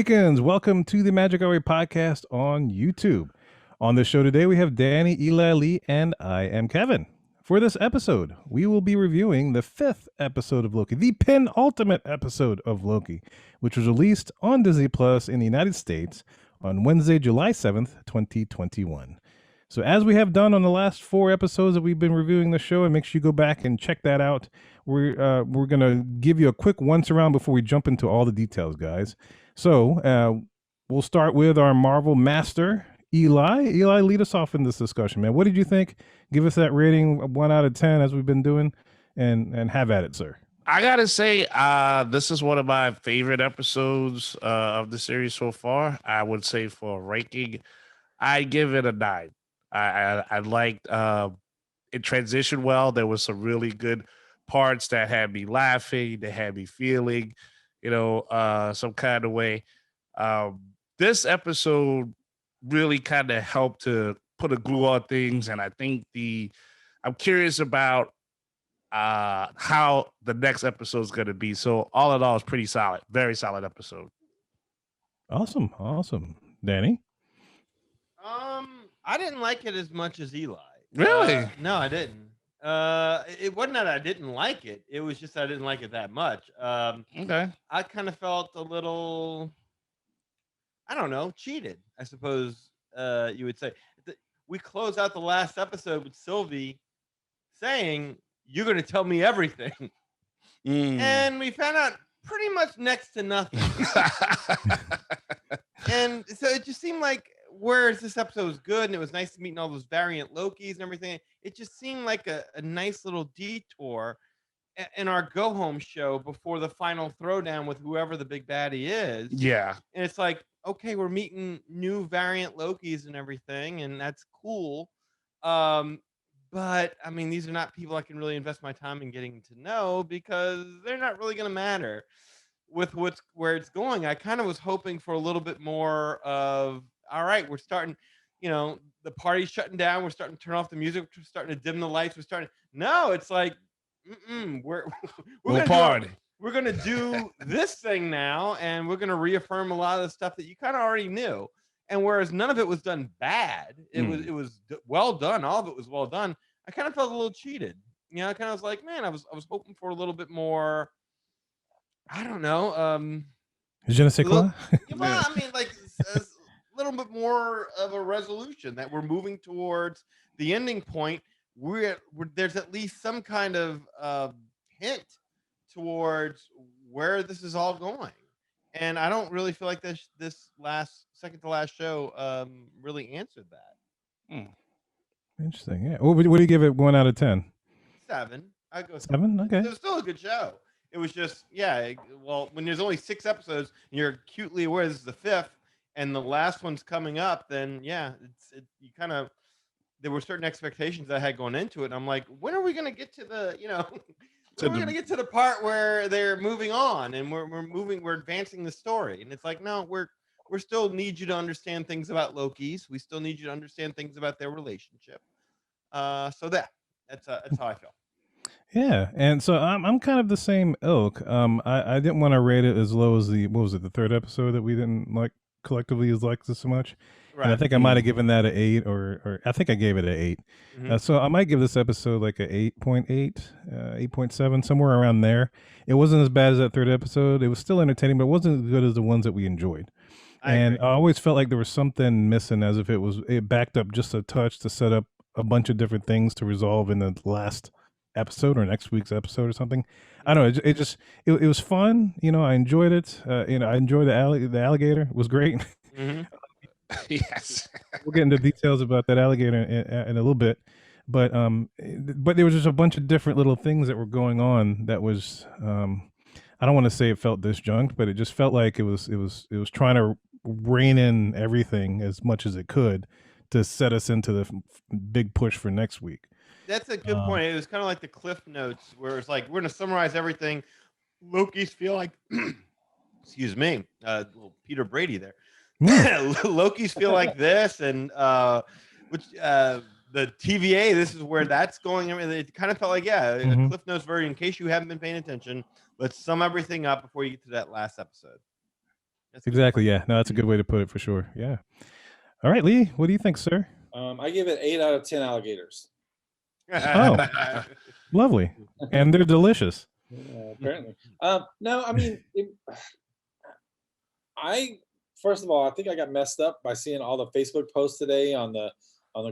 Weekends. Welcome to the Magic Our Way podcast on YouTube. On the show today, we have Danny, Eli, Lee, and I am Kevin. For this episode, we will be reviewing the 5th episode of Loki, the penultimate episode of Loki, which was released on Disney Plus in the United States on Wednesday, July 7th, 2021. So as we have done on the last 4 episodes that we've been reviewing the show, and make sure you go back and check that out, we're going to give you a quick once around before we jump into all the details, guys. So we'll start with our Marvel master, Eli. Eli, lead us off in this discussion, man. What did you think? Give us that rating, 1 out of 10, as we've been doing, and have at it, sir. I gotta say, this is one of my favorite episodes of the series so far. I would say for ranking, I'd give it a 9. I liked it transitioned well. There was some really good parts that had me laughing, that had me feeling, some kind of way. This episode really kind of helped to put a glue on things, and I think I'm curious about how the next episode is going to be. So all in all, it's pretty solid, very solid episode. Awesome, Danny. I didn't like it as much as Eli. Really? No, I didn't. It wasn't that I didn't like it. It was just I didn't like it that much. Okay. I kind of felt a little, I don't know, cheated, I suppose you would say. We close out the last episode with Sylvie saying, "You're going to tell me everything." And we found out pretty much next to nothing. And so it just seemed like, whereas this episode was good and it was nice meeting all those variant Lokis and everything, it just seemed like a nice little detour in our go-home show before the final throwdown with whoever the big baddie is. Yeah. And it's like, okay, we're meeting new variant Lokis and everything, and that's cool. But, I mean, these are not people I can really invest my time in getting to know because they're not really going to matter with where it's going. I kind of was hoping for a little bit more of, all right, we're starting, the party's shutting down. We're starting to turn off the music. We're starting to dim the lights. No, it's like, we're gonna party. We're going to do this thing now, and we're going to reaffirm a lot of the stuff that you kind of already knew. And whereas none of it was done bad, it was well done. All of it was well done. I kind of felt a little cheated. I kind of was like, man, I was hoping for a little bit more. I don't know. Je ne sais quoi? Well, I mean, like a little bit more of a resolution that we're moving towards the ending point. There's at least some kind of hint towards where this is all going, and I don't really feel like this second to last show really answered that. Interesting. Yeah. What do you give it? 1 out of 10? 7. I go 7. Okay. It was still a good show. It was just, well, when there's only 6 episodes and you're acutely aware this is the 5th and the last one's coming up, then you kind of, there were certain expectations I had going into it. And I'm like, when are we going to get to the, when are we going to get to the part where they're moving on and we're advancing the story? And it's like, no, we're still need you to understand things about Loki's. We still need you to understand things about their relationship. So that's how I feel. Yeah, and so I'm kind of the same ilk. I didn't want to rate it as low as the 3rd episode that we didn't like collectively like this so much. Right. And I think I might have given that an 8, or I think I gave it an 8. So I might give this episode like a 8.8, 8.7, somewhere around there. It wasn't as bad as that 3rd episode. It was still entertaining, but it wasn't as good as the ones that we enjoyed. I always felt like there was something missing, as if it backed up just a touch to set up a bunch of different things to resolve in the last episode or next week's episode or something. I don't know. It was fun. I enjoyed it. I enjoyed the alligator. It was great. Yes. We'll get into details about that alligator in a little bit, but there was just a bunch of different little things that were going on that was I don't want to say it felt disjunct, but it just felt like it was trying to rein in everything as much as it could to set us into the big push for next week. That's a good point. It was kind of like the Cliff Notes, where it's like, we're going to summarize everything. Loki's feel like, excuse me, little Peter Brady there. Loki's feel like this, and the TVA, this is where that's going. I mean, it kind of felt like, a Cliff Notes version. In case you haven't been paying attention, let's sum everything up before you get to that last episode. That's good. Exactly. Yeah. No, that's a good way to put it for sure. Yeah. All right, Lee. What do you think, sir? I give it 8 out of 10 alligators. Oh. Lovely. And they're delicious. Apparently. No, I mean, first of all, I think I got messed up by seeing all the Facebook posts today on the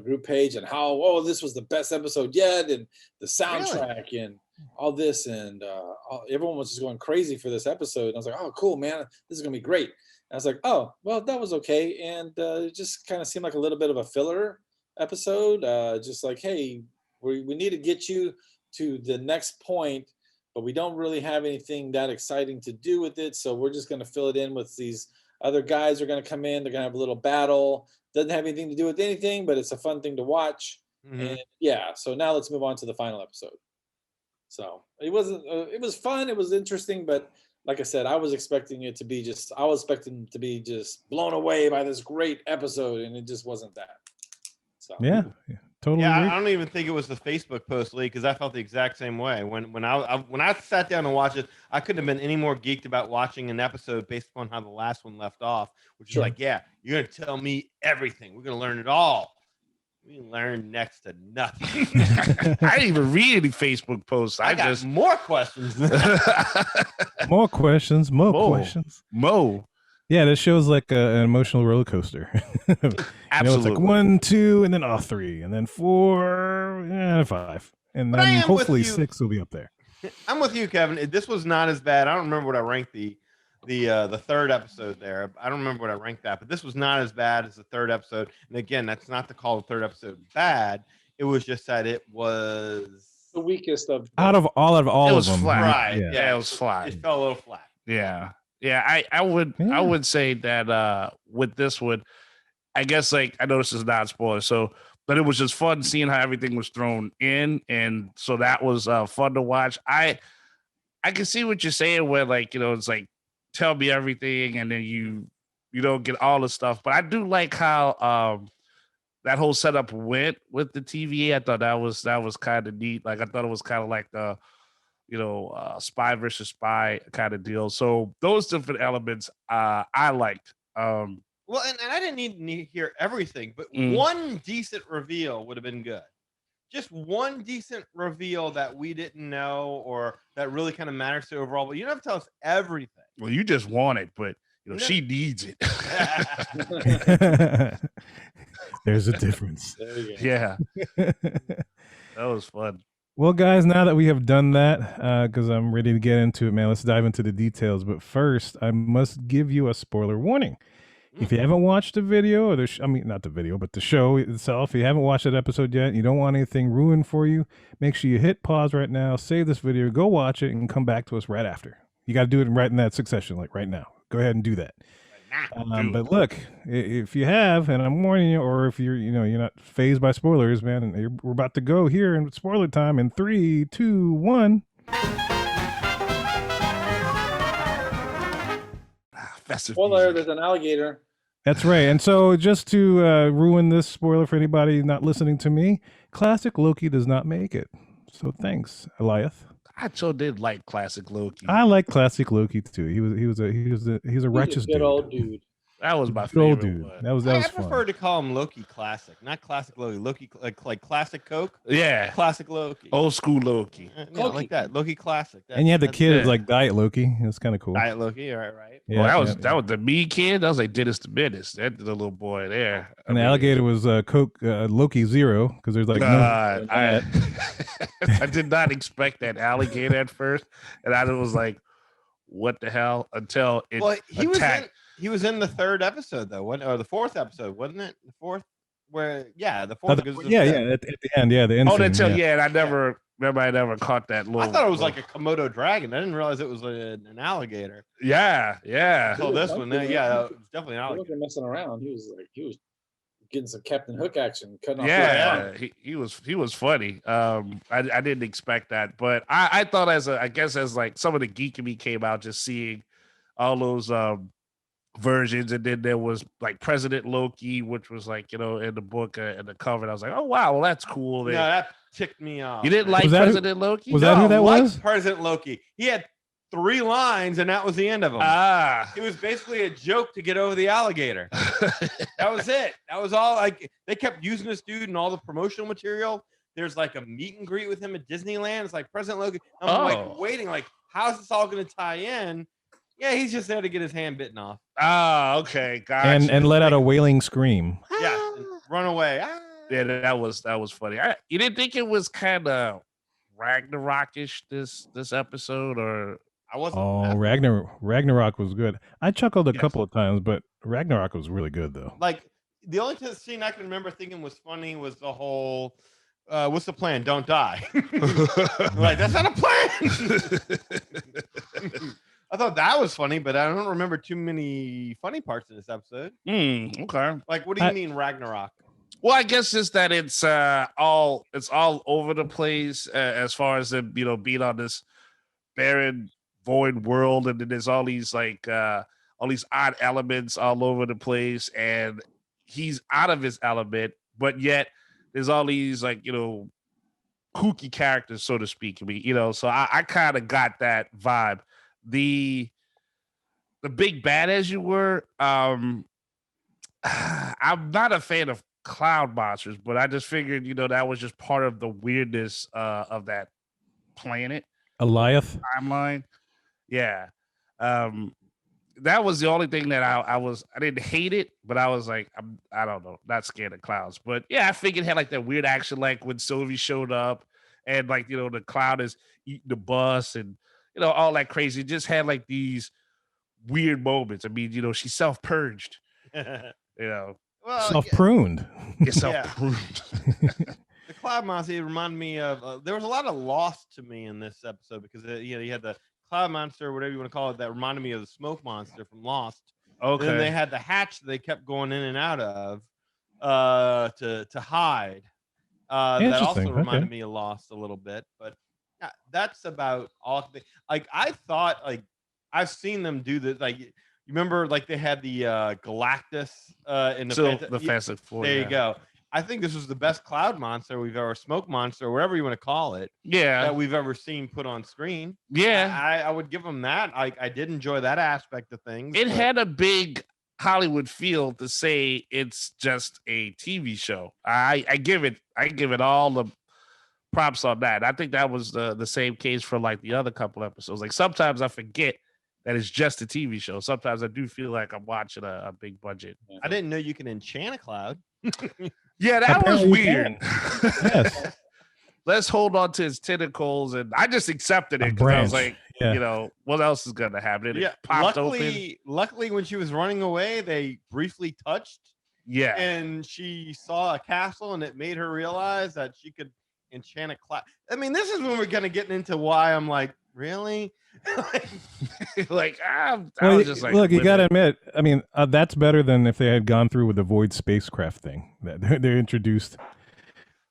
group page and how this was the best episode yet, and the soundtrack and all this, and everyone was just going crazy for this episode. And I was like, oh, cool, man, this is gonna be great. And I was like, oh, well, that was okay, and it just kind of seemed like a little bit of a filler episode. Just like, hey, we need to get you to the next point, but we don't really have anything that exciting to do with it, so we're just gonna fill it in with these other guys are going to come in. They're going to have a little battle. Doesn't have anything to do with anything, but it's a fun thing to watch. And so now let's move on to the final episode. So it wasn't. It was fun. It was interesting, but like I said, I was expecting it to be just blown away by this great episode, and it just wasn't that. So yeah. Totally. Yeah, agree. I don't even think it was the Facebook post, Lee, because I felt the exact same way. When I sat down and watched it, I couldn't have been any more geeked about watching an episode based upon how the last one left off, which is like, yeah, you're gonna tell me everything. We're gonna learn it all. We learned next to nothing. I didn't even read any Facebook posts. I got just more questions. More questions. More questions. Yeah, this show's like an emotional roller coaster. Absolutely. It's like 1, 2, and then 3, and then 4, and 5, and then hopefully 6 will be up there. I'm with you, Kevin. This was not as bad. I don't remember what I ranked the third episode there. I don't remember what I ranked that, but this was not as bad as the third episode. And again, that's not to call the third episode bad. It was just that it was the weakest of all of them. It was flat. Right. Yeah, it was flat. It fell a little flat. Yeah. I would say that with this one, I guess, like, I know this is not spoiler, but it was just fun seeing how everything was thrown in, and so that was fun to watch. I can see what you're saying, where, like, it's like, tell me everything, and then you don't get all the stuff. But I do like how that whole setup went with the TVA. I thought that was kind of neat. Like, I thought it was kind of like the spy versus spy kind of deal. So those different elements I liked. Well, and I didn't need to hear everything, but one decent reveal would have been good. Just one decent reveal that we didn't know, or that really kind of matters to overall. But you don't have to tell us everything. Well, you just want it, but she needs it. There's a difference. There you go. Yeah. That was fun. Well, guys, now that we have done that, because I'm ready to get into it, man, let's dive into the details. But first, I must give you a spoiler warning. If you haven't watched the video, or not the video, but the show itself, if you haven't watched that episode yet, you don't want anything ruined for you, make sure you hit pause right now, save this video, go watch it, and come back to us right after. You got to do it right in that succession, like right now. Go ahead and do that. But look, if you have, and I'm warning you, or if you're not fazed by spoilers, man, and we're about to go here in spoiler time in 3, 2, 1. Spoiler, there's an alligator. That's right. And so just to ruin this spoiler for anybody not listening to me, classic Loki does not make it. So thanks, Eliath. I sure did like classic Loki. I like classic Loki too. He was a righteous good old dude. That was my Good favorite old dude. one. That was I fun. prefer to call him Loki Classic, not Classic Loki. Loki like Classic Coke. Yeah. Classic Loki. Old school Loki. Yeah, like that. Loki Classic. And you had the That's kid good. like Diet Loki. It's kind of cool. Diet Loki. Right. Yeah, Well, that was the me kid. That was like Dennis the Menace. That the little boy there. And the alligator was Coke Loki Zero, because there's like no. I did not expect that alligator at first, and I was like, "What the hell?" Until it attacked. He was in the third episode though, or the fourth episode, wasn't it? The fourth, the fourth. At the end, the end. Oh, scene, until and I never caught that little. I thought it was like a Komodo dragon. I didn't realize it was an alligator. Yeah. So this one, it was definitely an He alligator. wasn't messing around. He was getting some Captain Hook action, cutting off. Yeah, he was funny. I didn't expect that, but I thought as like some of the geek in me came out just seeing all those versions, and then there was like President Loki, which was like in the book and the cover. And I was like, oh wow, well that's cool. No, that ticked me off. You didn't like Was that President Loki? was that who that liked was? President Loki. He had 3 lines, and that was the end of them. Ah. It was basically a joke to get over the alligator. That was it. That was all. Like, they kept using this dude in all the promotional material. There's like a meet and greet with him at Disneyland. It's like President Loki. I'm like waiting, like, how's this all going to tie in? Yeah, he's just there to get his hand bitten off. Ah, okay, gotcha. And let out a wailing scream. Yeah, run away. Ah. Yeah, that was funny. You didn't think it was kind of Ragnarok-ish this episode, or I wasn't. Oh, Ragnarok was good. I chuckled a couple of times, but Ragnarok was really good though. Like, the only scene I can remember thinking was funny was the whole, what's the plan? Don't die. Like, that's not a plan. I thought that was funny, but I don't remember too many funny parts in this episode. Okay. Like, what do you mean Ragnarok? Well, I guess just that it's all over the place as far as them, being on this barren, void world, and then there's all these all these odd elements all over the place, and he's out of his element, but yet there's all these kooky characters, so to speak. So I kind of got that vibe. The big bad, as you were, I'm not a fan of cloud monsters, but I just figured, that was just part of the weirdness of that planet. Eliath timeline. Yeah. That was the only thing that I didn't hate it, but I was like, I don't know, not scared of clouds. But yeah, I figured it had like that weird action, like when Sylvie showed up and the cloud is eating the bus and all that crazy. It just had like these weird moments. I mean, she self-purged. Well, self-pruned. Self-pruned. The cloud monster, it reminded me of there was a lot of Lost to me in this episode because you had the cloud monster, or whatever you want to call it, that reminded me of the smoke monster from Lost. Okay. And then they had the hatch that they kept going in and out of to hide. That also reminded me of Lost a little bit, but that's about all. Like, I thought, like, I've seen them do this. Like, you remember, like, they had the Galactus in the Fantastic Four. There you go. I think this was the best cloud monster we've ever, smoke monster, or whatever you want to call it. Yeah, that we've ever seen put on screen. Yeah, I would give them that. I did enjoy that aspect of things. It had a big Hollywood feel to say it's just a TV show. I give it all the props on that. I think that was the same case for like the other couple episodes. Like, sometimes I forget that it's just a TV show. Sometimes I do feel like I'm watching a big budget. I didn't know you can enchant a cloud. Yeah, that was weird. Yes. Let's hold on to his tentacles, and I just accepted it because I was like, what else is gonna happen? It popped open. Luckily, when she was running away, they briefly touched. Yeah, and she saw a castle, and it made her realize that she could enchant a cloud. I mean, this is when we're gonna get into why I'm like, really? Like, I was just like, look, you gotta admit, I mean, that's better than if they had gone through with the void spacecraft thing that they introduced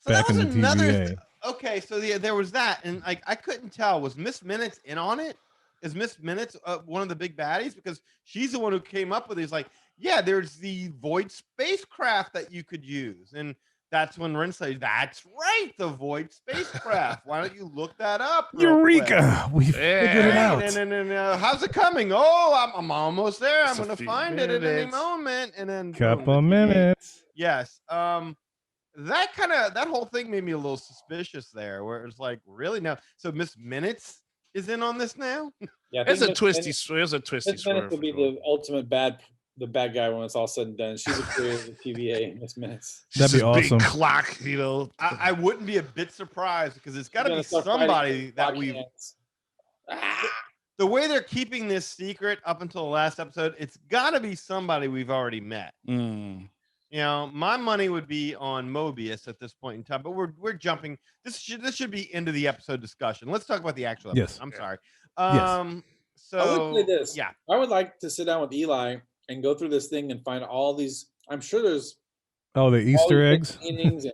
back in the TVA. Okay, so there was that, and like, I couldn't tell, was Miss Minutes in on it? Is Miss Minutes one of the big baddies? Because she's the one who came up with it. He's like, yeah, there's the void spacecraft that you could use, and that's when Ren says, that's right, the void spacecraft. Why don't you look that up? Eureka! We figured it out. And how's it coming? Oh, I'm almost there. I'm going to find it at any moment. And then couple minutes. Yes. That whole thing made me a little suspicious there, where it's like, really now? So Miss Minutes is in on this now? Yeah, there's a twisty swerve. Miss Minutes would be the ultimate the bad guy when it's all said and done. She's a creator of the TVA in Miss Minutes. That'd be awesome. Big clock, I wouldn't be a bit surprised because it's got to be somebody that we've. The way they're keeping this secret up until the last episode, it's got to be somebody we've already met. My money would be on Mobius at this point in time, but we're jumping. This should be into the episode discussion. Let's talk about the actual episode. Yes. I'm sorry. So I would say this. Yeah, I would like to sit down with Eli and go through this thing and find all these. I'm sure there's the Easter eggs. And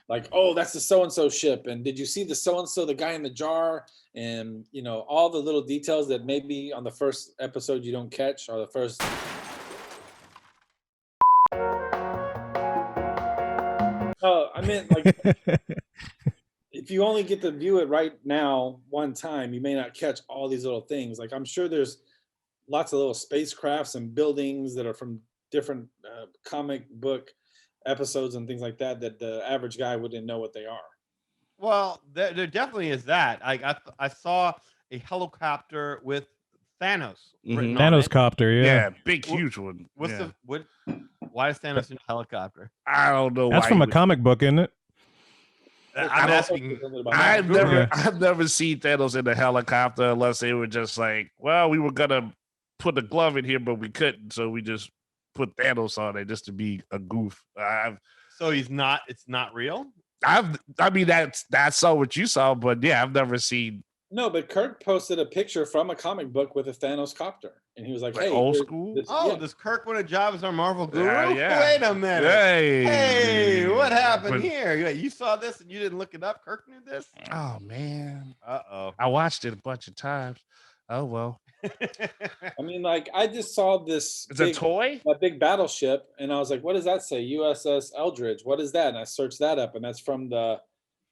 like, oh, that's the so-and-so ship. And did you see the so-and-so, the guy in the jar? And, all the little details that maybe on the first episode you don't catch, or the first. Oh, I meant like if you only get to view it right now one time, you may not catch all these little things. Like I'm sure there's lots of little spacecrafts and buildings that are from different comic book episodes and things like that the average guy wouldn't know what they are. Well, there definitely is that. I saw a helicopter with Thanos written on Thanos it. Copter, Yeah, big, huge one. What's Yeah. why is Thanos in a helicopter? I don't know. That's why from he a would- comic book, isn't it? I'm asking. I've Google never, it. I've never seen Thanos in a helicopter unless they were just like, well, we were gonna put a glove in here, but we couldn't, so we just put Thanos on it just to be a goof. So he's not. It's not real. I mean, that's all what you saw, but yeah, I've never seen No, but Kirk posted a picture from a comic book with a Thanos copter, and he was like, Like "Hey, old here's school? this- Oh, yeah. does Kirk win a job as our Marvel guru? Yeah. Wait a minute. Hey, Hey, what happened But- here? You saw this and you didn't look it up. Kirk knew this. Oh man, Uh I watched it a bunch of times. Oh well, oh. I mean, like I just saw this it's a toy. a big battleship, and I was like, "What does that say? USS Eldridge? What is that?" And I searched that up, and that's from the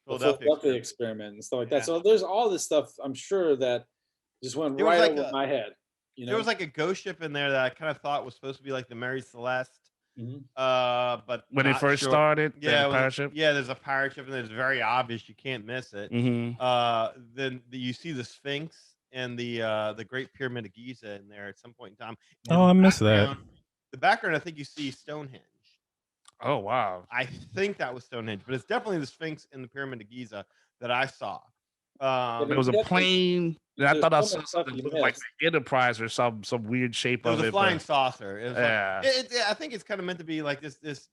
Philadelphia experiment and stuff like Yeah. that. So there's all this stuff. I'm sure that just went There was right like over my head. You know, There was like a ghost ship in there that I kind of thought was supposed to be like the Mary Celeste. Mhm. But When they not first sure. started, Yeah, the when- pirate ship. yeah. There's a pirate ship and it's very obvious you can't miss it. Mm-hmm. Then you see the Sphinx and the Great Pyramid of Giza in there at some point in time. Oh, I missed that. The background, I think you see Stonehenge. Oh wow. I think that was Stonehenge, but it's definitely the Sphinx and the Pyramid of Giza that I saw. There was a definitely- plane. I there's thought I so saw much stuff something you that looked like missed. the Enterprise or some weird shape It was of a it. flying but- saucer. It was Yeah. I think it's kind of meant to be like this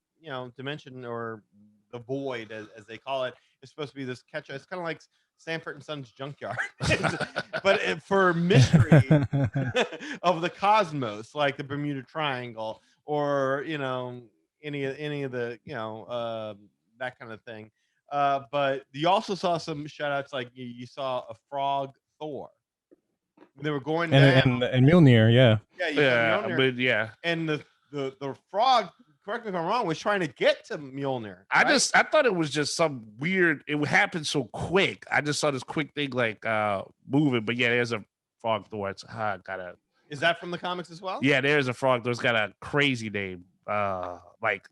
dimension or the void as they call it. It's supposed to be this catch. It's kind of like Sanford and Son's junkyard, but for mystery of the cosmos, like the Bermuda Triangle, or any of the that kind of thing. But you also saw some shout outs, like you saw a frog Thor. When they were going down. and Mjolnir, yeah. Yeah, you saw Yeah, Mjolnir. but yeah. And the frog, correct me if I'm wrong, was trying to get to Mjolnir. I right? thought it was just some weird. It happened so quick. I just saw this quick thing like moving. But yeah, there's a frog Thor. It's gotta. Is that from the comics as well? Yeah, there's a frog Thor. It's got a crazy name. Like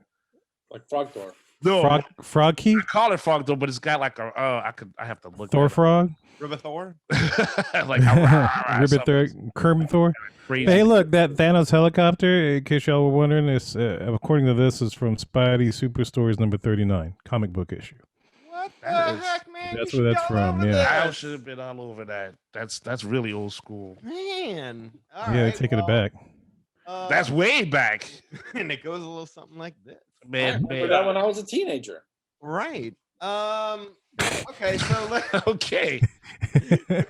Frog Thor. no, Frog key? I call it frog Thor, but it's got like a. I have to look. Thor at it. frog? Ribbit Thor. Like Ribbit Thor, Kermit Thor. Crazy. Hey, look, that Thanos helicopter, in case y'all were wondering, is according to this, is from Spidey Super Stories number 39, comic book issue. What the That is- heck, man? that's You where should that's be all from, over yeah. I this. should have been all over that. That's really old school. Man. All Yeah, right, taking it well, back. That's way back, and it goes a little something like this. I man. remember that when I was a teenager. Right. Okay, so Okay,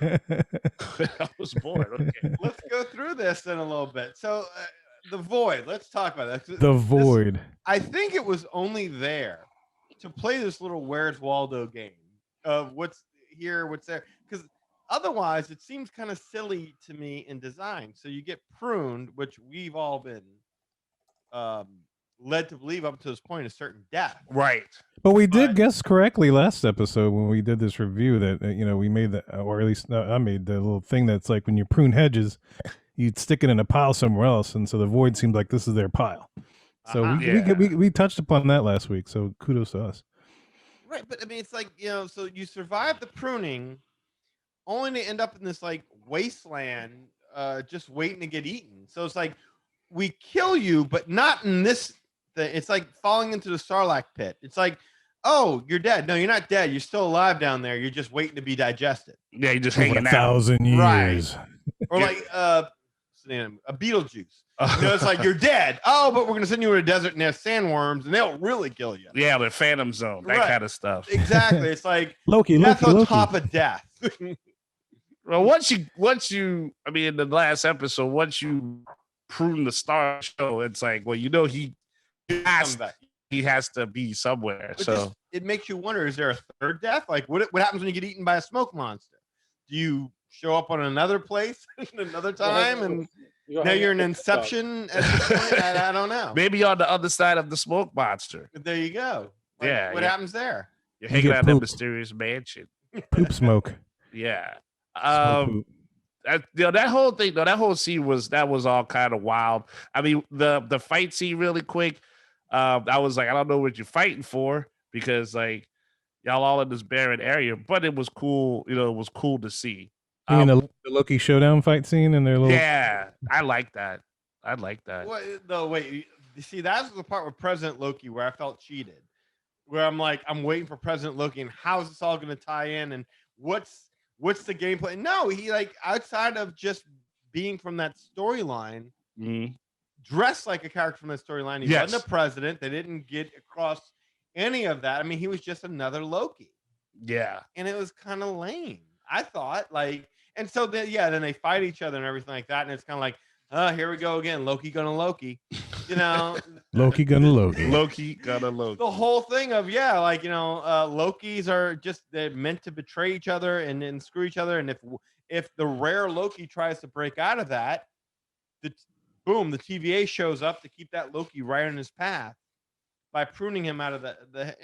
I was bored. Okay. let's go through this in a little bit. So the void. Let's talk about that. The Void. I think it was only there to play this little Where's Waldo game of what's here, what's there, because otherwise it seems kind of silly to me in design. So you get pruned, which we've all been led to believe up to this point a certain death. Right. But we did But- guess correctly last episode when we did this review that, we made that, or at least I made the little thing that's like when you prune hedges, you'd stick it in a pile somewhere else. And so the Void seemed like this is their pile. So Uh-huh. Yeah. we touched upon that last week. So kudos to us. Right, but I mean, it's like, so you survive the pruning only to end up in this like wasteland, just waiting to get eaten. So it's like, we kill you, but not in this thing. It's like falling into the Sarlacc pit. It's like, oh, you're dead. No, you're not dead. You're still alive down there. You're just waiting to be digested. Yeah, you just Over hanging out. 1,000 Right. years. Or Yeah. like what's the name? A Beetlejuice. It's like you're dead. Oh, but we're gonna send you to a desert and have sandworms, and they'll really kill you. Yeah, the Phantom Zone, that Right. kind of stuff. Exactly. It's like Loki, death Loki, on Loki. top of death. Well, once you, I mean, in the last episode, once you prune the star show, it's like, well, he Come has back. he has to be somewhere. But So just- it makes you wonder: is there a third death? Like, what happens when you get eaten by a smoke monster? Do you show up on another place another time, and You go now hang you're out an with the dog. Inception at this point? I don't know. maybe on the other side of the smoke monster. But there you go. Like, Yeah, what yeah. happens there? You're You hanging get out in that poop. mysterious mansion. Poop smoke. Yeah. Smoke poop. That whole thing, though, that whole scene was all kind of wild. I mean, the fight scene really quick. I was like, I don't know what you're fighting for because like y'all all in this barren area, but it was cool. You know, it was cool to see. You mean the Loki Showdown fight scene and their little? Yeah, I like that. I like that. What? No, wait. You see, that's the part with President Loki where I felt cheated. Where I'm like, I'm waiting for President Loki, and how is this all going to tie in? And what's the gameplay? No, he like outside of just being from that storyline, dressed like a character from that storyline. He wasn't a president. They didn't get across any of that. I mean, he was just another Loki. Yeah, and it was kind of lame. I thought like, and so then then they fight each other and everything like that, and it's kind of like, here we go again, Loki gonna Loki, you know, Loki gonna Loki. Loki gonna Loki. the whole thing of like Lokis are just they're meant to betray each other and screw each other, and if the rare Loki tries to break out of that, the TVA shows up to keep that Loki right on his path by pruning him out of the.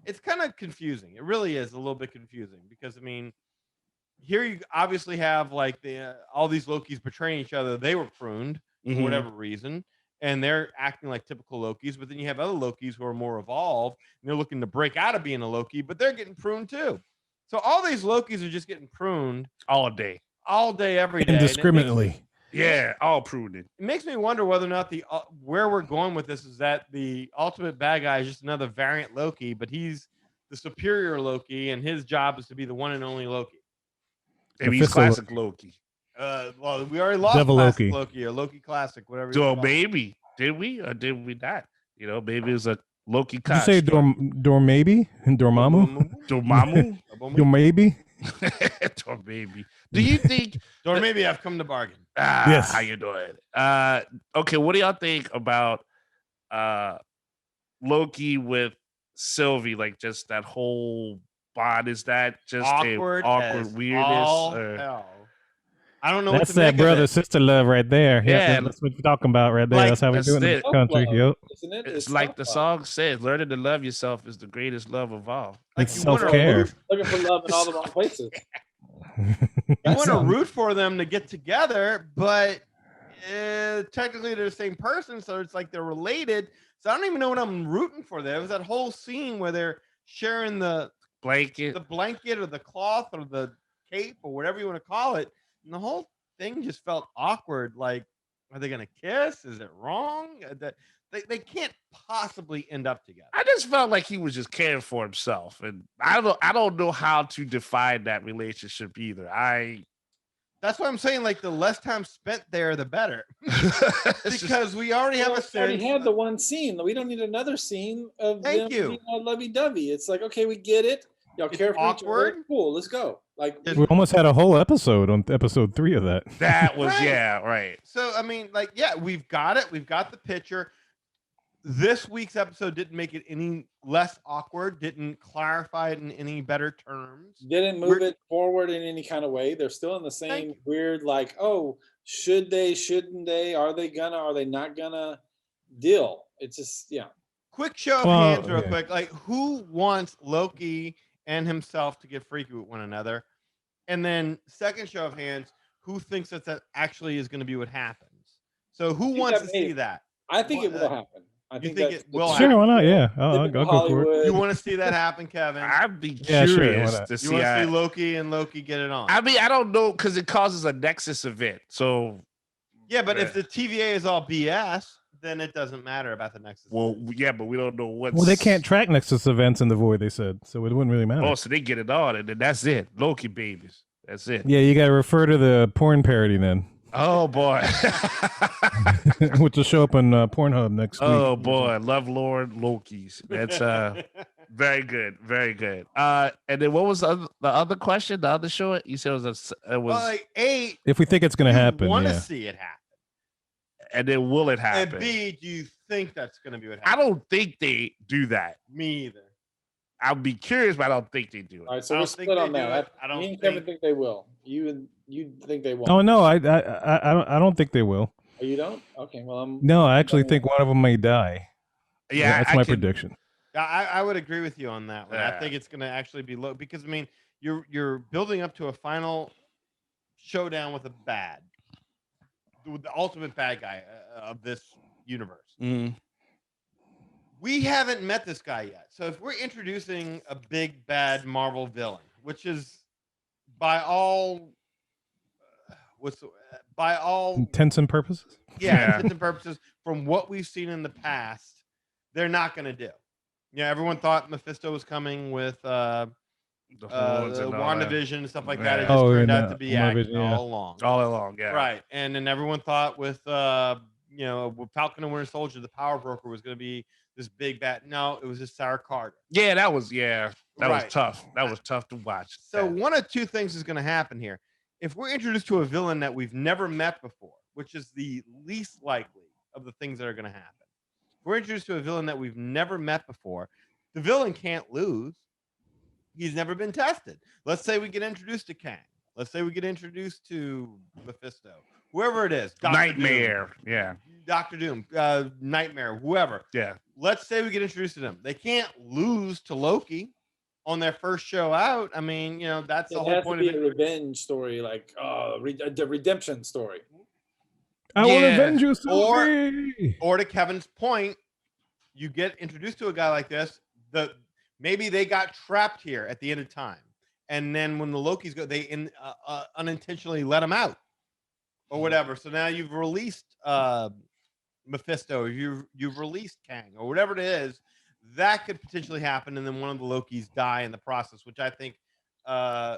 It's kind of confusing. It really is a little bit confusing because I mean, here you obviously have like all these Lokis betraying each other. They were pruned for whatever reason, and they're acting like typical Lokis. But then you have other Lokis who are more evolved, and they're looking to break out of being a Loki, but they're getting pruned too. So all these Lokis are just getting pruned all day, every day, indiscriminately. Yeah, all pruned. It makes me wonder whether or not where we're going with this is that the ultimate bad guy is just another variant Loki, but he's the superior Loki, and his job is to be the one and only Loki. Maybe he's classic Loki. Well, we already lost Devil classic Loki or Loki classic, whatever. So maybe did we or did we not? You know, maybe it was a Loki. Did you say Dormamu? Dormammu? Dormaybe? Dormaybe. Do you think Dormaybe I've come to bargain? Yes. How you doing? Okay, what do y'all think about Loki with Sylvie? Like just that whole bond, is that just awkward weirdness? Hell. I don't know. That's that brother sister love right there. Yeah, that's what we're talking about right there. Like, that's how we do it in this country. Yep. Isn't it? It's like the song says, learning to love yourself is the greatest love of all. It's self-care. Looking for love in all the wrong places. You want to root for them to get together, but technically they're the same person, so it's like they're related. So I don't even know what I'm rooting for. There was that whole scene where they're sharing the blanket or the cloth or the cape or whatever you want to call it, and the whole thing just felt awkward. Like, are they gonna kiss? Is it wrong? They can't possibly end up together. I just felt like he was just caring for himself, and I don't know how to define that relationship either. That's why I'm saying, like, the less time spent there, the better. Because we already have a sense. We had the one scene. We don't need another scene of them being all lovey-dovey. It's like, okay, we get it. Y'all care for each other. Cool, let's go. Like, we almost had a whole episode on episode 3 of that. That was right. So I mean, like, yeah, we've got it. We've got the picture. This week's episode didn't make it any less awkward, didn't clarify it in any better terms. Didn't move it forward in any kind of way. They're still in the same weird, like, oh, should they, shouldn't they? Are they gonna, are they not gonna deal? It's just, Quick show of hands real quick. Like, who wants Loki and himself to get freaky with one another? And then second show of hands, who thinks that actually is going to be what happens? So who wants to see that? I think it will happen. I think it will happen? Sure, why not? Yeah, I'll go for it. You want to see that happen, Kevin? I'd be curious to see. You want to see Loki and Loki get it on? I mean, I don't know, because it causes a Nexus event. So yeah, but if the TVA is all BS, then it doesn't matter about the Nexus. Well, yeah, but we don't know what's. Well, they can't track Nexus events in the Void, they said, so it wouldn't really matter. Oh, so they get it on, and then that's it. Loki babies. That's it. Yeah, you got to refer to the porn parody then. Oh boy, which will show up on Pornhub next week. Oh boy, Love Lord Lokis. That's very good, very good. And then what was the other question? The other show? You said it was like A. If we think it's going to happen, want to see it happen, and then will it happen? And B, do you think that's going to be what happens? I don't think they do that. Me either. I'll be curious, but I don't think they do it. All right, so we're split on that. I don't think they will. You think they won't? Oh no, I don't think they will. Oh, you don't? Okay, well No, I actually think one of them may die. Yeah, that's my prediction. I would agree with you on that one. I Yeah. think it's going to actually be low because I mean you're building up to a final showdown with with the ultimate bad guy of this universe. Mm. We haven't met this guy yet, so if we're introducing a big bad Marvel villain, which is by all by all Intents and purposes. Yeah. intents and purposes from what we've seen in the past, they're not going to do. Yeah, everyone thought Mephisto was coming with The horns the and all that. WandaVision and stuff like that. It Yeah. just Oh, turned yeah, out to be WandaVision, acting yeah. all along. All along, yeah. Right. And then everyone thought with with Falcon and Winter Soldier, the power broker was going to be this big bad. No, it was just Sarah Carter. Yeah, that was Right. tough. That was tough to watch. So Yeah. one of two things is going to happen here. If we're introduced to a villain that we've never met before, which is the least likely of the things that are going to happen. If we're introduced to a villain that we've never met before, the villain can't lose. He's never been tested. Let's say we get introduced to Kang. Let's say we get introduced to Mephisto. Whoever it is. Dr. Nightmare. Doom, Yeah. Dr. Doom, Nightmare, whoever. Yeah. Let's say we get introduced to them. They can't lose to Loki on their first show out. I mean, that's the It whole has to point be of a it. revenge story, like the redemption story. I will Yeah. avenge you, Or- Sylvie. Or to Kevin's point, you get introduced to a guy like this. Maybe they got trapped here at the end of time, and then when the Lokis go, they unintentionally let them out, or whatever. So now you've released Mephisto, or you've released Kang, or whatever it is. That could potentially happen, and then one of the Lokis die in the process, which I think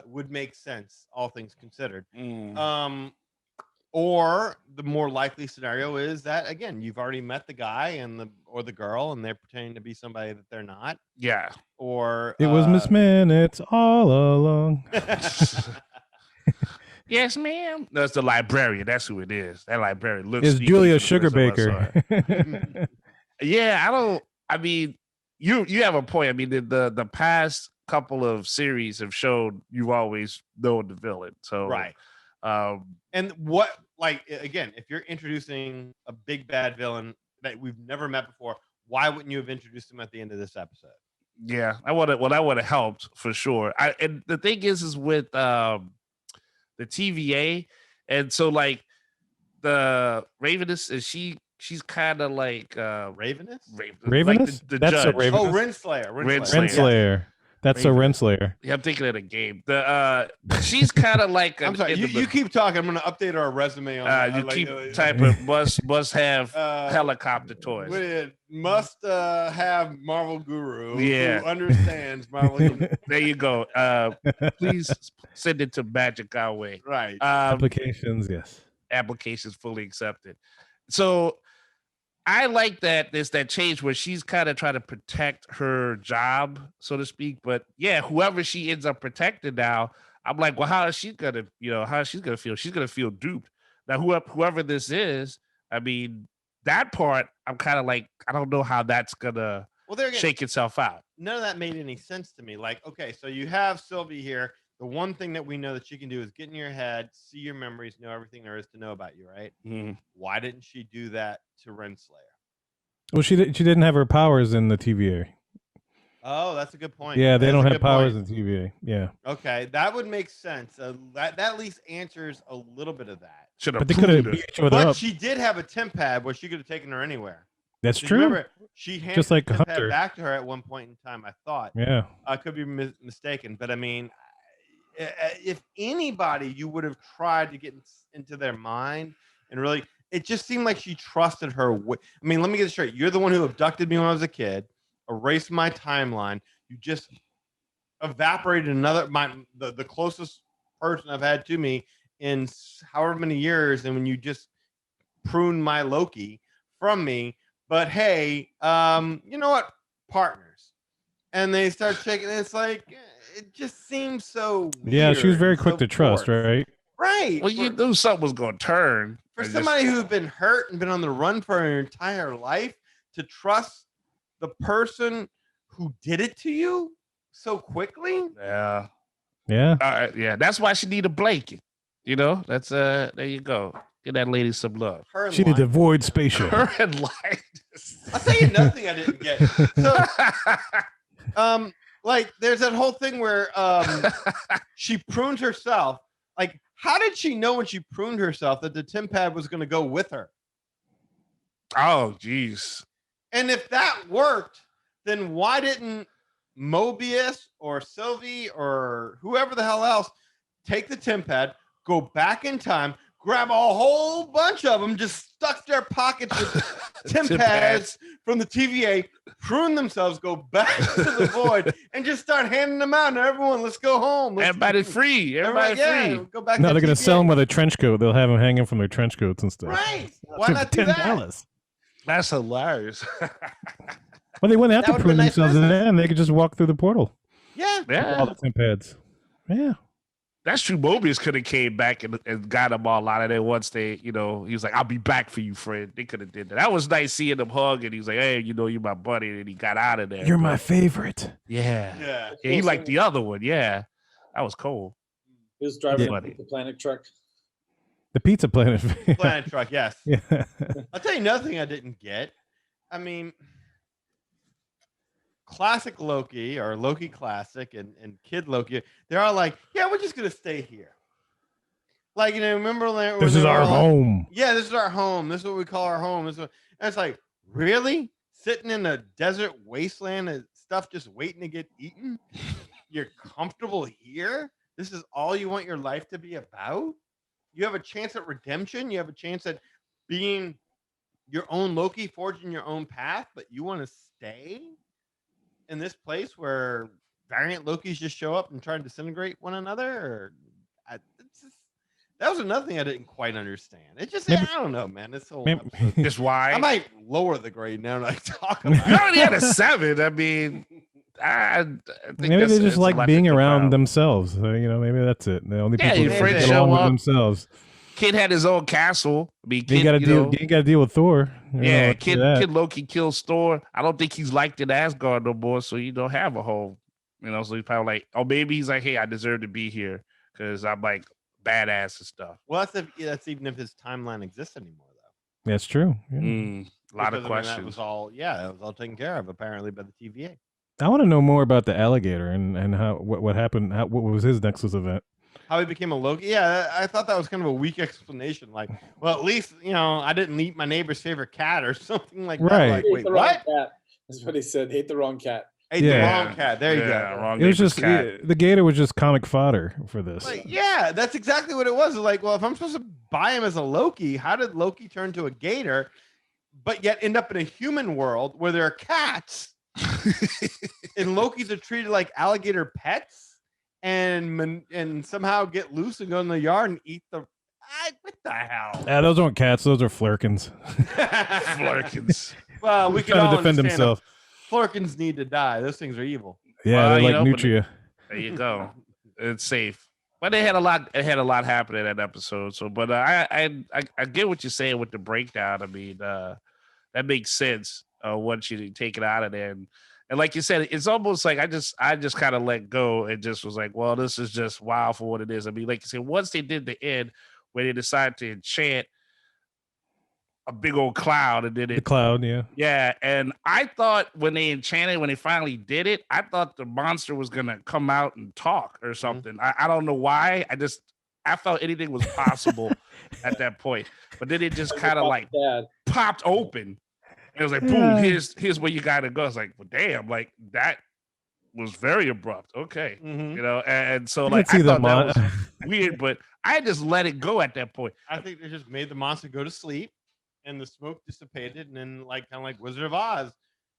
would make sense, all things considered. Mm. Or the more likely scenario is that again you've already met the guy or the girl, and they're pretending to be somebody that they're not. Yeah. Or It was Miss Minutes all along. Yes, ma'am. No, it's the librarian. That's who it is. That librarian looks. It's sneaky Julia for the rest of us. Sugarbaker. Yeah, I mean, you have a point. I mean, the past couple of series have shown you've always known the villain. So right. And again, if you're introducing a big bad villain that we've never met before, why wouldn't you have introduced him at the end of this episode? Yeah, that would have helped for sure. And the thing is with the TVA, and so like the Ravenous is she's kind of like Ravenous? Ravenous? Like the That's a judge. Ravenous. Oh, Renslayer. Renslayer. That's a Renslayer. Yeah, I'm thinking of the game. She's kind of like I'm sorry. You keep talking. I'm going to update our resume on that. you keep typing must have helicopter toys. Must have Marvel Guru Yeah. who understands Marvel. There you go. Please send it to Magic our way. Right. Applications, yes. Applications fully accepted. So I like that there's that change where she's kind of trying to protect her job, so to speak. But yeah, whoever she ends up protecting now, I'm like, well, how is she gonna feel? She's gonna feel duped. Now, whoever this is, I mean, that part, I'm kind of like, I don't know how that's gonna shake itself out. None of that made any sense to me. Like, okay, so you have Sylvie here. The one thing that we know that she can do is get in your head, see your memories, know everything there is to know about you, right? Mm-hmm. Why didn't she do that to Renslayer? Well, she didn't have her powers in the TVA. Oh, that's a good point. Yeah, they That's don't a have good powers point. in TVA. Yeah. Okay, that would make sense. That at least answers a little bit of that. But they could have beat each other But up. she did have a temp pad where she could have taken her anywhere. That's Did true. you remember, she handed Just like the temp pad Hunter. back to her at one point in time, I thought. Yeah. I could be mistaken, but I mean, if anybody, you would have tried to get into their mind and really, it just seemed like she trusted her. I mean, let me get this straight. You're the one who abducted me when I was a kid, erased my timeline. You just evaporated the closest person I've had to me in however many years, and when you just pruned my Loki from me. But hey, you know what? Partners. And they start shaking. It's like, it just seems so Yeah, she was weird very and quick so to trust, forced. right? Right. Well, you knew something was going to turn. For somebody who's been hurt and been on the run for her entire life, to trust the person who did it to you so quickly. Yeah. Yeah. Yeah. That's why she need a blanket. You know, that's there you go. Get that lady some love. Her and She needs a Linus. void spatial. Her and Linus. I'll tell you nothing I didn't get. So, like, there's that whole thing where she pruned herself. Like, how did she know when she pruned herself that the TemPad was going to go with her? Oh, jeez. And if that worked, then why didn't Mobius or Sylvie or whoever the hell else take the TemPad, go back in time, grab a whole bunch of them, just stuck their pockets with TemPads from the TVA, prune themselves, go back to the void, and just start handing them out. And everyone, let's go home. Everybody's free. Everybody's free. Go back. No, to they're going TVA. to sell them with a trench coat. They'll have them hanging from their trench coats and stuff. Right. Why not do that? $10. That's hilarious. Well, they wouldn't have That to would've prune been nice themselves in business. there, and they could just walk through the portal. Yeah. Yeah. All the temp pads. Yeah. That's true. Mobius could have came back and got them all out of there once they, he was like, I'll be back for you, friend. They could have did that. That was nice seeing them hug, and he was like, hey, you're my buddy, and he got out of there. You're my favorite. Yeah. Yeah. Yeah, he liked the other one. Yeah. That was cool. He was driving Yeah. the Planet truck. The Pizza Planet. Planet truck. Yes. Yeah. I'll tell you nothing I didn't get. I mean, classic Loki or Loki Classic and Kid Loki, they're all like, yeah, we're just going to stay here. Like, remember when This they is were our like, home. Yeah, this is our home. This is what we call our home. And it's like, really? Sitting in a desert wasteland and stuff just waiting to get eaten? You're comfortable here? This is all you want your life to be about? You have a chance at redemption. You have a chance at being your own Loki, forging your own path, but you want to stay in this place where variant Lokis just show up and try to disintegrate one another? Or that was another thing I didn't quite understand. It just, I don't know, man. This whole episode, Just why? I might lower the grade now that I talk about You it. already had a 7. I mean, I think Maybe that's- they it's just a like lot being to around compile. themselves. Maybe that's it. The only Yeah, people your that friends get show along with up. themselves. Kid had his own castle. I mean, You Kid, got to deal with Thor. yeah, Kid Loki kills Thor. I don't think he's liked in Asgard no more, so you don't have a home. So he's probably like, oh, maybe he's like, hey, I deserve to be here because I'm like badass and stuff. Well, that's even if his timeline exists anymore, though. That's true. Yeah. A lot of Because, questions. that was all, that was all taken care of apparently by the TVA. I want to know more about the alligator and how what happened. What was his Nexus event? How he became a Loki? Yeah, I thought that was kind of a weak explanation. Like, well, at least I didn't eat my neighbor's favorite cat or something like that. Right. Like, Hate wait, the wrong what? cat. That's what he said. Hate the wrong cat. Ate the wrong cat. There you go. Wrong It was neighbor's just cat. the gator was just comic fodder for this. Like, yeah, that's exactly what it was. Like, well, if I'm supposed to buy him as a Loki, how did Loki turn to a gator, but yet end up in a human world where there are cats and Lokis are treated like alligator pets and somehow get loose and go in the yard and eat the. What the hell? Those aren't cats. Those are flurkins. Flurkins. Well, we can trying all to defend understand himself. Flurkins need to die. Those things are evil. Yeah, Well, they're you like know, but Nutria. There you go. It's safe. But it had a lot happening in that episode. So, but I get what you're saying with the breakdown. I mean, that makes sense. Once you take it out of there, and like you said, it's almost like I just kind of let go and just was like, well, this is just wild for what it is. I mean, like you said, once they did the end where they decided to enchant a big old cloud, and then The cloud, yeah. yeah, and I thought when they finally did it, I thought the monster was gonna come out and talk or something. I don't know why. I felt anything was possible at that point, but then it just kind of like Dad. popped open. It was like, boom, here's where you gotta go. It's like, well, damn, like that was very abrupt. Okay, and so like I thought that was weird, but I just let it go at that point. I think they just made the monster go to sleep, and the smoke dissipated, and then kind of like Wizard of Oz,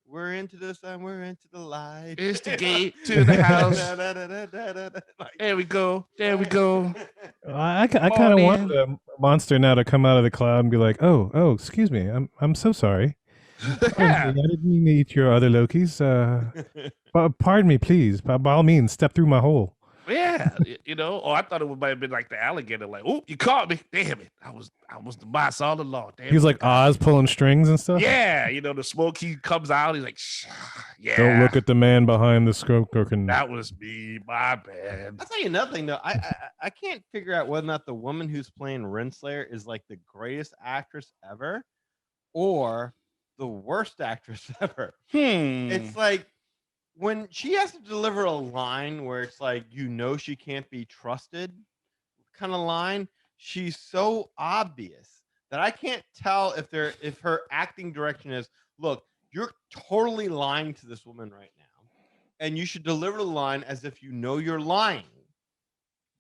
we're into the sun, we're into the light. It's the gate to the house. Like, There we go. There we go. I kind of want the monster now to come out of the cloud and be like, oh, excuse me, I'm so sorry. Yeah. I didn't mean to eat your other Lokis. Pardon me, please. By all means, step through my hole. Yeah, or I thought it might have been like the alligator, like, oh, you caught me. Damn it. I was the boss all along. Damn He's it, like you got me." Oz pulling strings and stuff. Yeah, the smoke, he comes out, he's like, "Shh, yeah. Don't look at the man behind the smoke curtain. That was me, my bad. I'll tell you another thing though. I can't figure out whether or not the woman who's playing Renslayer is like the greatest actress ever, or the worst actress ever. It's like when she has to deliver a line where it's like she can't be trusted, kind of line. She's so obvious that I can't tell if her acting direction is, look, you're totally lying to this woman right now, and you should deliver the line as if you're lying,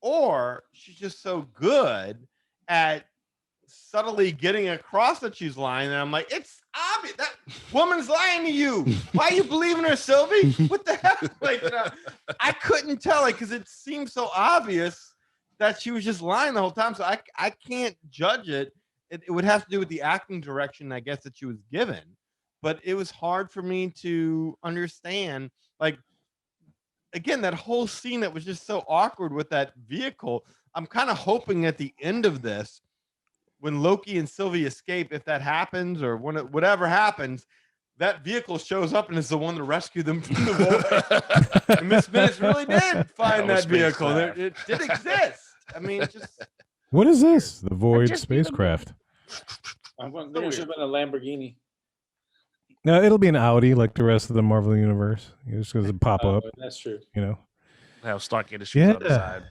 or she's just so good at subtly getting across that she's lying, and I'm like, it's obvious that woman's lying to you. Why are you believing her, Sylvie? What the hell? Like, I couldn't tell, because it seemed so obvious that she was just lying the whole time. So I can't judge it. It would have to do with the acting direction, I guess, that she was given. But it was hard for me to understand. Like, again, that whole scene that was just so awkward with that vehicle. I'm kind of hoping at the end of this, when Loki and Sylvie escape, if that happens, or whatever happens, that vehicle shows up and is the one to rescue them from the void. And Miss Minutes really did find that vehicle. It did exist. I mean, just what is this? The Void spacecraft. They're going to ship in a Lamborghini. No, it'll be an Audi like the rest of the Marvel universe. It's just going to pop up. That's true. Have Stargator shoes on the side.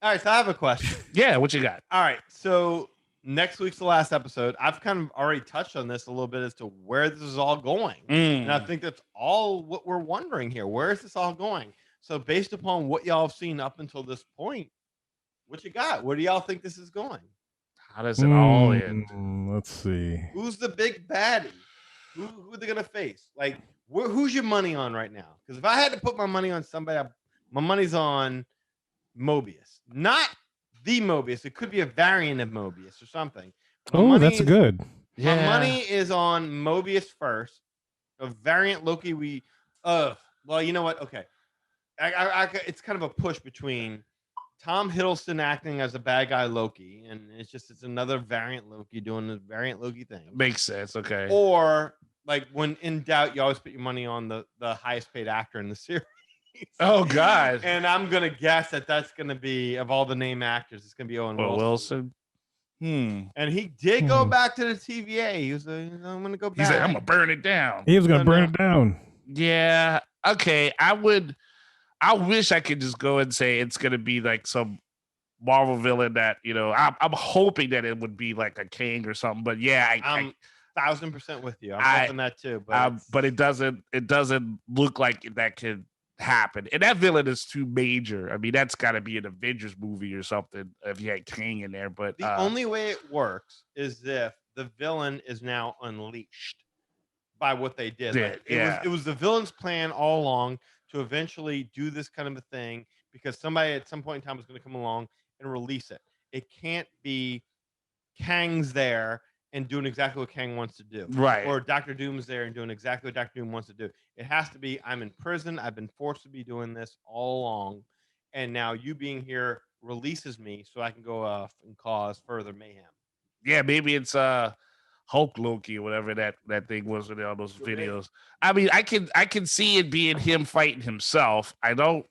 All right, so I have a question. Yeah, what you got? All right, so next week's the last episode. I've kind of already touched on this a little bit as to where this is all going. And I think that's all what we're wondering here. Where is this all going? So based upon what y'all have seen up until this point, what you got? Where do y'all think this is going? How does it all end? Let's see. Who's the big baddie? Who are they going to face? Like, who's your money on right now? Because if I had to put my money on somebody, my money's on Mobius. Not the Mobius. It could be a variant of Mobius or something. That's good. My money is on Mobius first. A variant Loki. Well, you know what? Okay. It's kind of a push between Tom Hiddleston acting as a bad guy Loki, and it's another variant Loki doing the variant Loki thing. Makes sense. Okay. Or like, when in doubt, you always put your money on the highest paid actor in the series. Oh God! And I'm gonna guess that's gonna be, of all the name actors, it's gonna be Owen Wilson. And he did go back to the TVA. He was like, I'm gonna go back. He's like, I'm gonna burn it down. He was gonna burn it down. Yeah. Okay. I wish I could just go and say it's gonna be like some Marvel villain that I'm hoping that it would be like a King or something. But yeah, I'm 1,000% with you. I'm hoping that too. But it doesn't look like that could happen. And that villain is too major. I mean, that's got to be an Avengers movie or something if you had King in there. But the only way it works is if the villain is now unleashed by what they did. It was the villain's plan all along to eventually do this kind of a thing, because somebody at some point in time was going to come along and release it. It can't be Kang's there and doing exactly what Kang wants to do. Right. Or Dr. Doom's there and doing exactly what Dr. Doom wants to do. It has to be, I'm in prison. I've been forced to be doing this all along. And now you being here releases me so I can go off and cause further mayhem. Yeah, maybe it's Hulk Loki or whatever that thing was in all those videos. I mean, I can see it being him fighting himself. I don't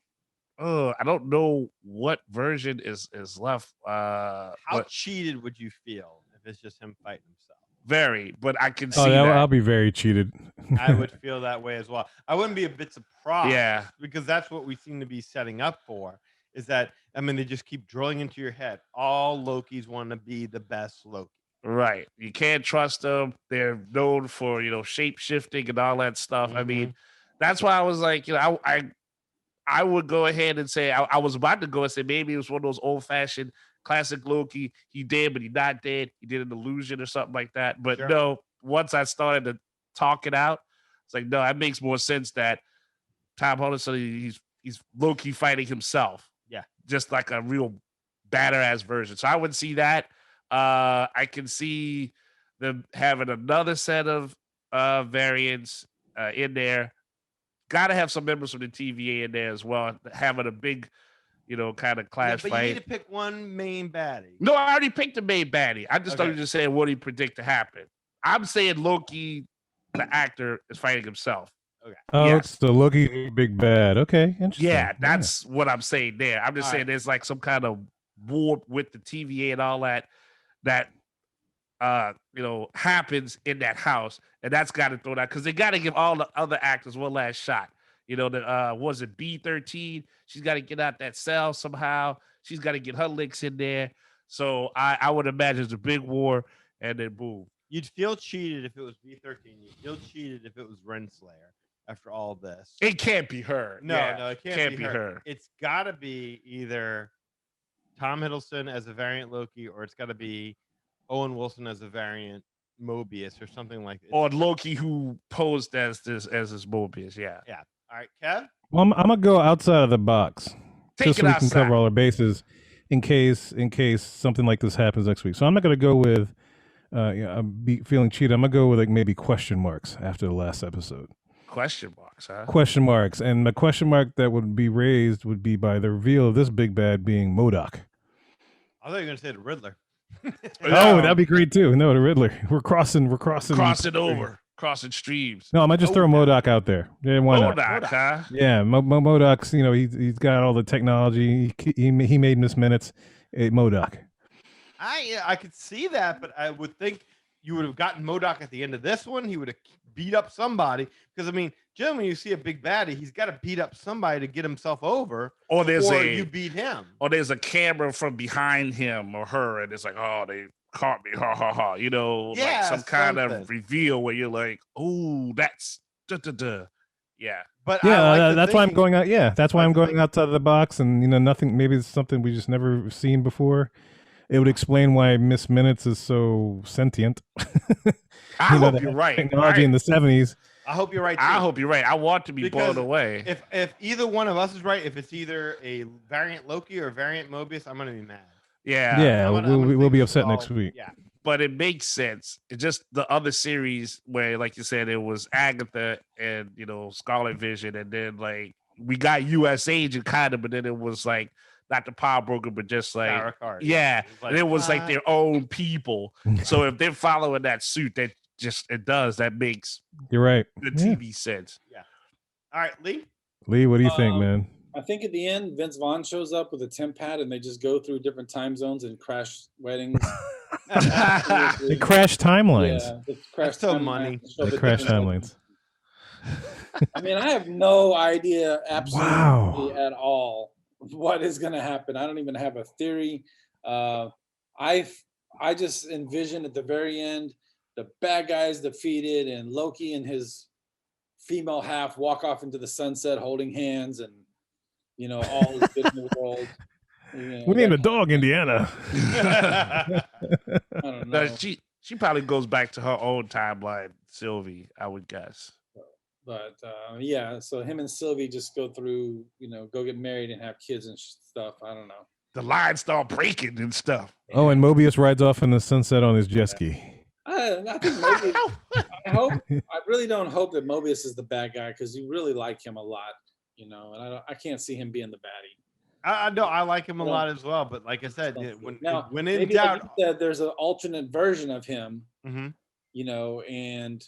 know what version is left. How cheated would you feel if it's just him fighting himself? Very, but I can see that. that. I'll be very cheated. I would feel that way as well. I wouldn't be a bit surprised. Yeah. Because that's what we seem to be setting up for, is that, I mean, they just keep drilling into your head. All Lokis want to be the best Loki. Right. You can't trust them. They're known for, shape shifting and all that stuff. I mean, that's why I was like, I would go ahead and say, I was about to go and say maybe it was one of those old fashioned classic Loki. He dead, but he not dead. He did an illusion or something like that. But no, once I started to talk it out, it's like, no, that makes more sense that Tom Hiddleston, he's Loki fighting himself. Yeah. Just like a real badass version. So I would see that. I can see them having another set of variants in there. Got to have some members from the TVA in there as well. Having a big kind of Yeah, clash but you need fight. to pick one main baddie. No, I already picked the main baddie. I just thought you Okay. just saying what do you predict to happen. I'm saying Loki, the actor, is fighting himself. Okay. Oh, Yes. it's the Loki big bad. Okay, interesting. Yeah, that's what I'm saying there. I'm just All saying right. there's like some kind of war with the TVA and all that happens in that house, and that's got to throw that because they got to give all the other actors one last shot. Was it B13? She's got to get out that cell somehow. She's got to get her licks in there. So I would imagine it's a big war, and then boom. You'd feel cheated if it was B13. You'd feel cheated if it was Renslayer after all this. It can't be her. No, Yeah, no, it can't be her. her. It's got to be either Tom Hiddleston as a variant Loki, or it's got to be Owen Wilson as a variant Mobius, or something like that. Or Loki who posed as this Mobius. Yeah. Yeah. All right, Kev. Well, I'm gonna go outside of the box Take just it so we outside. can cover all our bases in case something like this happens next week. So I'm not gonna go with feeling cheated. I'm gonna go with like maybe question marks after the last episode. Question marks, huh? Question marks, and the question mark that would be raised would be by the reveal of this big bad being MODOK. I thought you were going to say the Riddler. Oh, that'd be great too. No, the Riddler. We're crossing over, crossing streams. No, I might just throw MODOK out there. Yeah, why not? MODOK, huh? Yeah, MODOK's. He's got all the technology. He made Miss Minutes. MODOK. I could see that, but I would think you would have gotten MODOK at the end of this one. He would have beat up somebody because generally when you see a big baddie, he's got to beat up somebody to get himself over. Or you beat him. Or there's a camera from behind him or her, and it's like, oh, they caught me, ha ha ha. Like some kind of reveal where you're like, oh, that's da. Yeah. But that's why I'm going out. Yeah, that's why I'm going outside of the box, and nothing. Maybe it's something we just never seen before. It would explain why Miss Minutes is so sentient. I hope you're right. Technology in the 70s. I hope you're right. Too. I hope you're right. I want to be blown away. If either one of us is right, if it's either a variant Loki or a variant Mobius, I'm gonna be mad. Yeah. Yeah, we'll be upset next week. Yeah. But it makes sense. It's just the other series where, like you said, it was Agatha and Scarlet Vision, and then like we got US Agent kind of, but then it was like not the power broker, but just like it was like their own people. So if they're following that suit, that makes you're right. The TV sense. Yeah. All right, Lee. Lee, what do you think, man? I think at the end, Vince Vaughn shows up with a temp pad, and they just go through different time zones and crash weddings. They crash timelines. Yeah, they crash money. They crash timelines. I have no idea absolutely at all what is going to happen. I don't even have a theory. I just envision at the very end the bad guys defeated and Loki and his female half walk off into the sunset holding hands, and all is good in the world. We named a dog Indiana. I don't know. No, she probably goes back to her own timeline, Sylvie, I would guess. But so him and Sylvie just go through, go get married and have kids and stuff. I don't know. The lines start breaking and stuff. Oh, and Mobius rides off in the sunset on his jet ski. I think Mobius, I really don't hope that Mobius is the bad guy, because you really like him a lot, and I can't see him being the baddie. I know I like him a lot as well, but like I said, when in maybe doubt, like you said, there's an alternate version of him, mm-hmm. And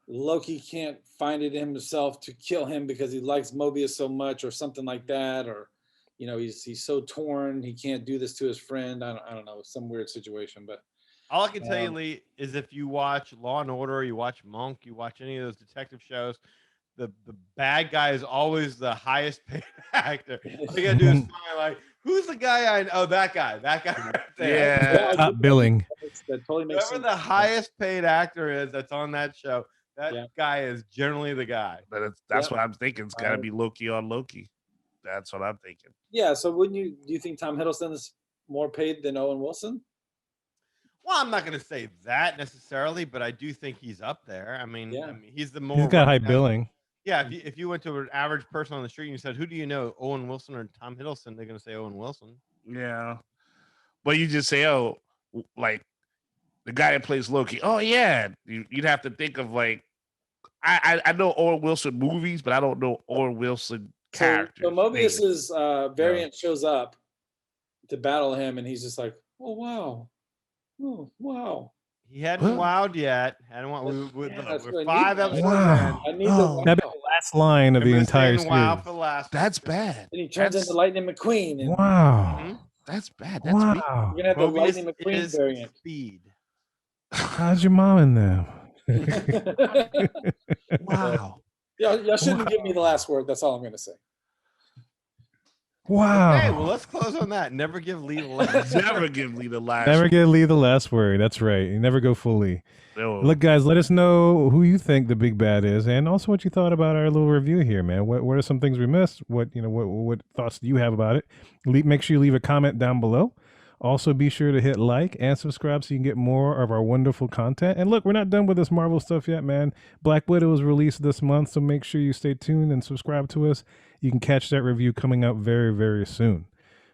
Loki can't find it in himself to kill him because he likes Mobius so much, or something like that, or he's so torn he can't do this to his friend. I don't know, some weird situation. But all I can tell you, Lee, is if you watch Law and Order, you watch Monk, you watch any of those detective shows, the bad guy is always the highest paid actor. All you gotta do is smile like, who's the guy that guy right there. Yeah. Top billing. That totally makes Whoever sense. the highest paid actor is that's on that show, that guy is generally the guy. That's what I'm thinking. It's got to be Loki on Loki. That's what I'm thinking. Yeah. So do you think Tom Hiddleston is more paid than Owen Wilson? Well, I'm not going to say that necessarily, but I do think he's up there. He's the more. He's got high billing. Yeah, if you went to an average person on the street and you said, "Who do you know, Owen Wilson or Tom Hiddleston?" They're going to say Owen Wilson. Yeah, but you just say, "Oh, like the guy that plays Loki." Oh yeah, you'd have to think of like I know Owen Wilson movies, but I don't know Owen Wilson characters. So Mobius's variant Yeah. shows up to battle him, and he's just like, "Oh wow, oh wow." He hadn't Huh? wowed yet. Hadn't wowed. Yeah, that's We're what I 5 need. episodes Wow. in. I need Oh. the That'd be wow. the last line of the Remember entire saying wow series. for the last. That's bad. And he turns That's, into Lightning McQueen. And Wow. Mhm. that's bad. That's weak. Wow. we're gonna have the Lightning Mobius McQueen is variant. speed. How's your mom in there? Wow. Y'all shouldn't give me the last word. That's all I'm gonna say. Wow. Okay, well, let's close on that. Never give Lee the last. Never give Lee the last. Never get Lee the last word. That's right. You never go fully. No. Look, guys, let us know who you think the big bad is, and also what you thought about our little review here, man. What are some things we missed? What thoughts do you have about it? Make sure you leave a comment down below. Also, be sure to hit like and subscribe so you can get more of our wonderful content. And look, we're not done with this Marvel stuff yet, man. Black Widow is released this month, so make sure you stay tuned and subscribe to us. You can catch that review coming out very, very soon.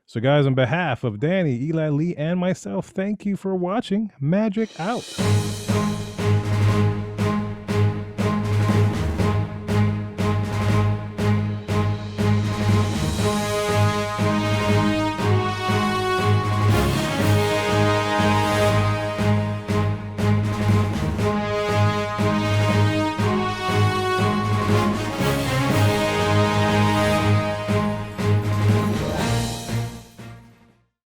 So, guys, on behalf of Danny, Eli, Lee, and myself, thank you for watching. Magic out.